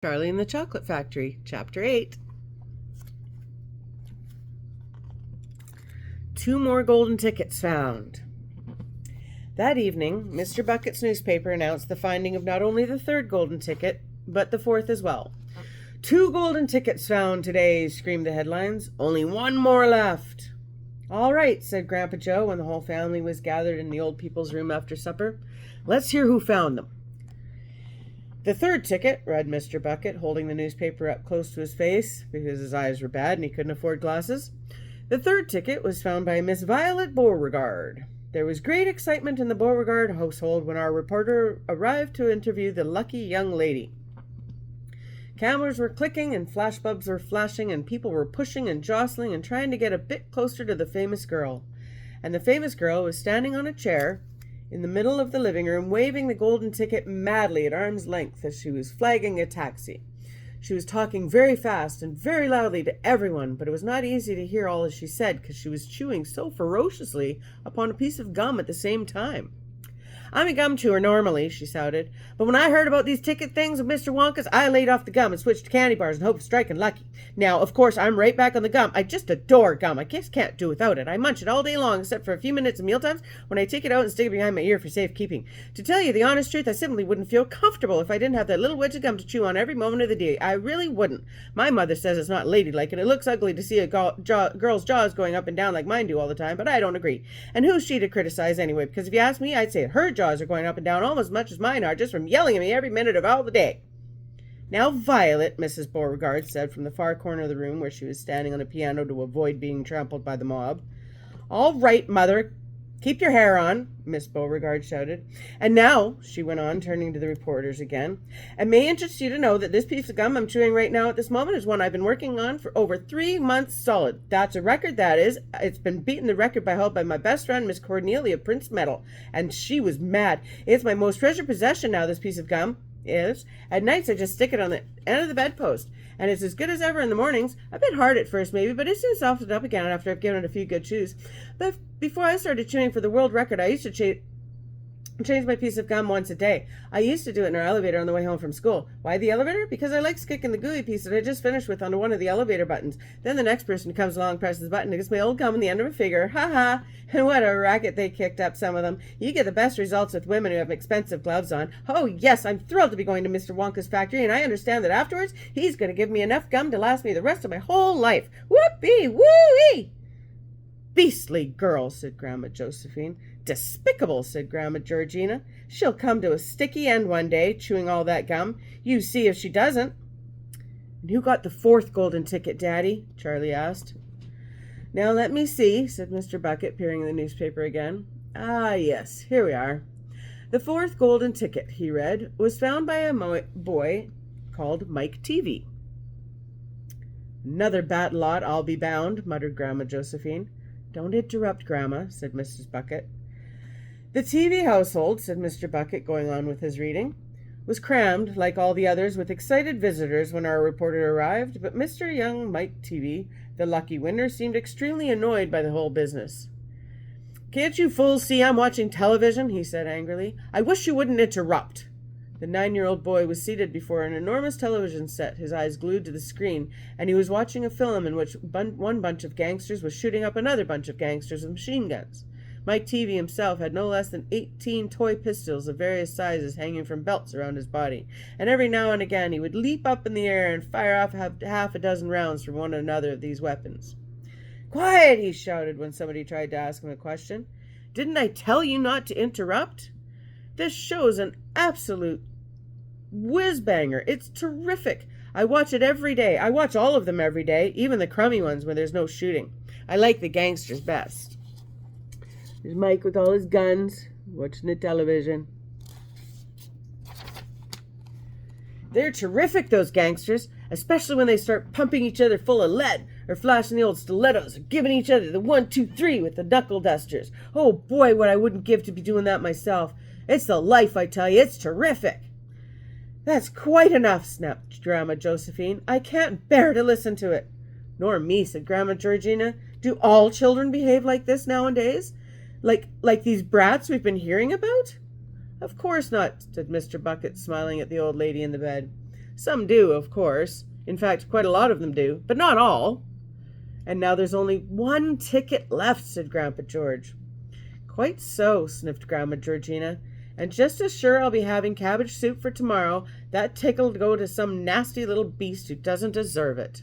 Charlie and the Chocolate Factory, Chapter 8. 2 more golden tickets found. That evening, Mr. Bucket's newspaper announced the finding of not only the 3rd golden ticket, but the 4th as well. 2 golden tickets found today, screamed the headlines. Only 1 more left. All right, said Grandpa Joe when the whole family was gathered in the old people's room after supper. Let's hear who found them. The 3rd ticket, read Mr. Bucket, holding the newspaper up close to his face because his eyes were bad and he couldn't afford glasses. The 3rd ticket was found by Miss Violet Beauregard. There was great excitement in the Beauregard household when our reporter arrived to interview the lucky young lady. Cameras were clicking and flashbulbs were flashing and people were pushing and jostling and trying to get a bit closer to the famous girl. And the famous girl was standing on a chair in the middle of the living room, waving the golden ticket madly at arm's length as she was flagging a taxi. She was talking very fast and very loudly to everyone, but it was not easy to hear all that she said because she was chewing so ferociously upon a piece of gum at the same time. I'm a gum chewer normally, she shouted, but when I heard about these ticket things of Mr. Wonka's, I laid off the gum and switched to candy bars in hope of striking lucky. Now, of course, I'm right back on the gum. I just adore gum. I just can't do without it. I munch it all day long except for a few minutes at mealtimes when I take it out and stick it behind my ear for safekeeping. To tell you the honest truth, I simply wouldn't feel comfortable if I didn't have that little wedge of gum to chew on every moment of the day. I really wouldn't. My mother says it's not ladylike and it looks ugly to see a girl's jaws going up and down like mine do all the time, but I don't agree. And who's she to criticize anyway? Because if you ask me, I'd say her jaws are going up and down almost as much as mine are just from yelling at me every minute of all the day. Now, Violet, Mrs. Beauregard said from the far corner of the room where she was standing on a piano to avoid being trampled by the mob. All right, Mother. Keep your hair on, Miss Beauregard shouted. And now, she went on, turning to the reporters again, it may interest you to know that this piece of gum I'm chewing right now at this moment is one I've been working on for over 3 months solid. That's a record, that is. It's been beaten the record held by my best friend, Miss Cornelia Prince Metal, and she was mad. It's my most treasured possession now, this piece of gum is. At nights I just stick it on the end of the bedpost, and it's as good as ever in the mornings. A bit hard at first maybe, but it soon softened up again after I've given it a few good chews. But before I started chewing for the world record, I used to change my piece of gum once a day. I used to do it in our elevator on the way home from school. Why the elevator? Because I like sticking the gooey piece that I just finished with onto one of the elevator buttons. Then the next person comes along, presses the button, and gets my old gum in the end of a figure. Ha ha! And what a racket they kicked up, some of them. You get the best results with women who have expensive gloves on. Oh yes, I'm thrilled to be going to Mr. Wonka's factory, and I understand that afterwards he's going to give me enough gum to last me the rest of my whole life. Whoopee! Woo-wee! Beastly girl, said Grandma Josephine. Despicable, said Grandma Georgina. She'll come to a sticky end one day, chewing all that gum. You see if she doesn't. And who got the 4th golden ticket, Daddy? Charlie asked. Now let me see, said Mr. Bucket, peering in the newspaper again. Ah, yes, here we are. The 4th golden ticket, he read, was found by a boy called Mike TV. Another bad lot, I'll be bound, muttered Grandma Josephine. Don't interrupt, Grandma, said Mrs. Bucket. The TV household, said Mr. Bucket, going on with his reading, was crammed, like all the others, with excited visitors when our reporter arrived, but Mr. Young Mike TV, the lucky winner, seemed extremely annoyed by the whole business. Can't you fools see I'm watching television? He said angrily. I wish you wouldn't interrupt. The 9-year-old boy was seated before an enormous television set, his eyes glued to the screen, and he was watching a film in which one bunch of gangsters was shooting up another bunch of gangsters with machine guns. Mike TV himself had no less than 18 toy pistols of various sizes hanging from belts around his body, and every now and again he would leap up in the air and fire off half a dozen rounds from one another of these weapons. Quiet, he shouted when somebody tried to ask him a question. Didn't I tell you not to interrupt? This show's an absolute whiz-banger. It's terrific. I watch it every day. I watch all of them every day, even the crummy ones when there's no shooting. I like the gangsters best. There's Mike with all his guns, watching the television. They're terrific, those gangsters, especially when they start pumping each other full of lead, or flashing the old stilettos, or giving each other the 1, 2, 3 with the knuckle dusters. Oh boy, what I wouldn't give to be doing that myself. It's the life, I tell you. It's terrific. That's quite enough, snapped Grandma Josephine. I can't bear to listen to it. Nor me, said Grandma Georgina. Do all children behave like this nowadays? Like these brats we've been hearing about? Of course not, said Mr. Bucket, smiling at the old lady in the bed. Some do, of course. In fact, quite a lot of them do, but not all. And now there's only one ticket left, said Grandpa George. Quite so, sniffed Grandma Georgina. And just as sure I'll be having cabbage soup for tomorrow, that tick'll go to some nasty little beast who doesn't deserve it.